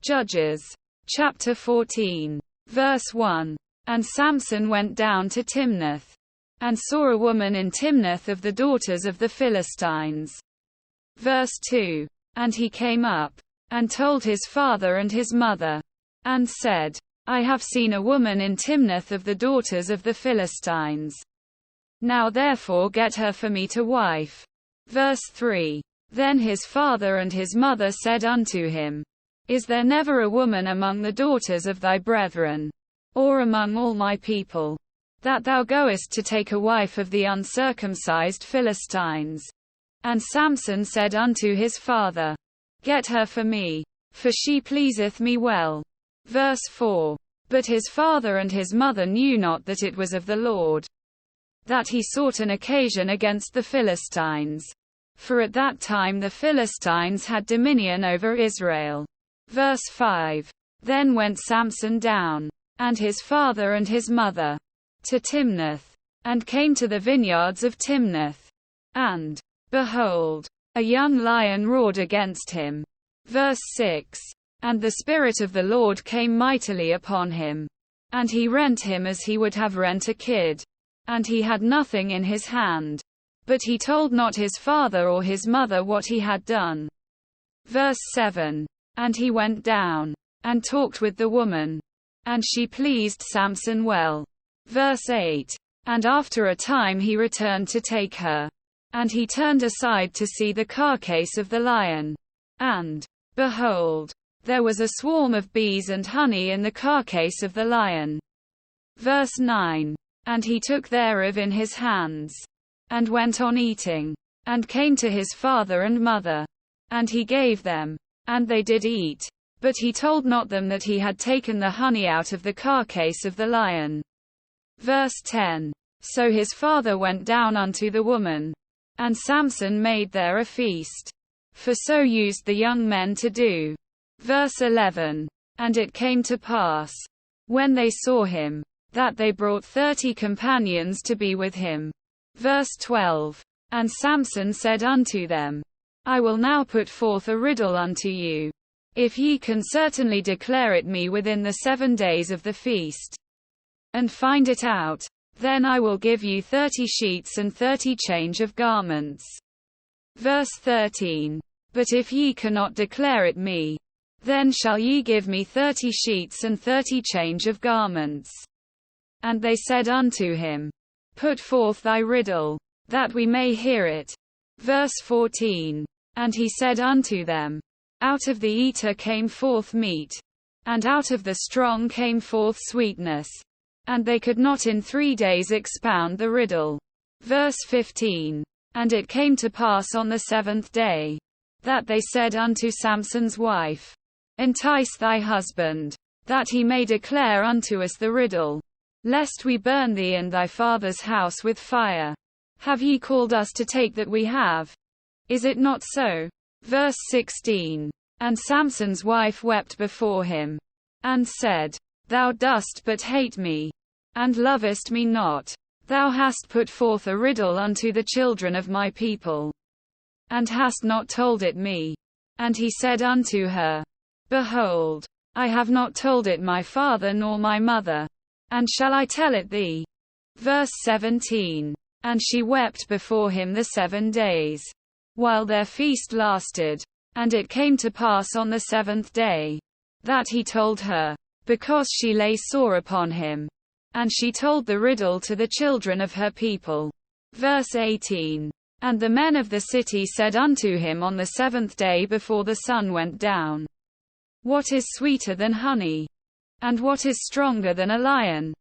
Judges. Chapter 14. Verse 1. And Samson went down to Timnath, and saw a woman in Timnath of the daughters of the Philistines. Verse 2. And he came up, and told his father and his mother, and said, I have seen a woman in Timnath of the daughters of the Philistines. Now therefore get her for me to wife. Verse 3. Then his father and his mother said unto him, Is there never a woman among the daughters of thy brethren, or among all my people, that thou goest to take a wife of the uncircumcised Philistines? And Samson said unto his father, Get her for me, for she pleaseth me well. Verse 4. But his father and his mother knew not that it was of the Lord, that he sought an occasion against the Philistines. For at that time the Philistines had dominion over Israel. Verse 5. Then went Samson down, and his father and his mother, to Timnath, and came to the vineyards of Timnath. And, behold, a young lion roared against him. Verse 6. And the Spirit of the Lord came mightily upon him, and he rent him as he would have rent a kid. And he had nothing in his hand, but he told not his father or his mother what he had done. Verse 7. And he went down, and talked with the woman, and she pleased Samson well. Verse 8. And after a time he returned to take her, and he turned aside to see the carcase of the lion. And, behold, there was a swarm of bees and honey in the carcase of the lion. Verse 9. And he took thereof in his hands, and went on eating, and came to his father and mother, and he gave them, and they did eat. But he told not them that he had taken the honey out of the carcase of the lion. Verse 10. So his father went down unto the woman, and Samson made there a feast. For so used the young men to do. Verse 11. And it came to pass, when they saw him, that they brought 30 companions to be with him. Verse 12. And Samson said unto them, I will now put forth a riddle unto you. If ye can certainly declare it me within the 7 days of the feast, and find it out, then I will give you 30 sheets and 30 change of garments. Verse 13. But if ye cannot declare it me, then shall ye give me 30 sheets and 30 change of garments. And they said unto him, Put forth thy riddle, that we may hear it. Verse 14. And he said unto them, Out of the eater came forth meat, and out of the strong came forth sweetness. And they could not in 3 days expound the riddle. Verse 15. And it came to pass on the 7th day, that they said unto Samson's wife, Entice thy husband, that he may declare unto us the riddle, lest we burn thee and thy father's house with fire. Have ye called us to take that we have? Is it not so? Verse 16. And Samson's wife wept before him, and said, Thou dost but hate me, and lovest me not. Thou hast put forth a riddle unto the children of my people, and hast not told it me. And he said unto her, Behold, I have not told it my father nor my mother, and shall I tell it thee? Verse 17. And she wept before him the 7 days, while their feast lasted. And it came to pass on the 7th day, that he told her, because she lay sore upon him. And she told the riddle to the children of her people. Verse 18. And the men of the city said unto him on the 7th day before the sun went down, What is sweeter than honey? And what is stronger than a lion?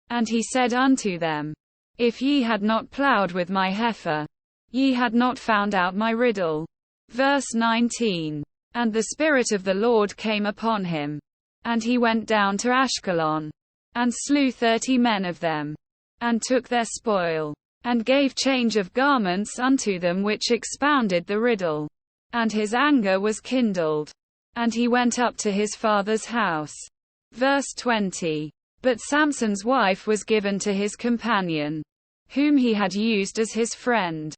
And he said unto them, If ye had not plowed with my heifer, ye had not found out my riddle. Verse 19. And the Spirit of the Lord came upon him, and he went down to Ashkelon, and slew 30 men of them, and took their spoil, and gave change of garments unto them which expounded the riddle. And his anger was kindled, and he went up to his father's house. Verse 20. But Samson's wife was given to his companion, whom he had used as his friend.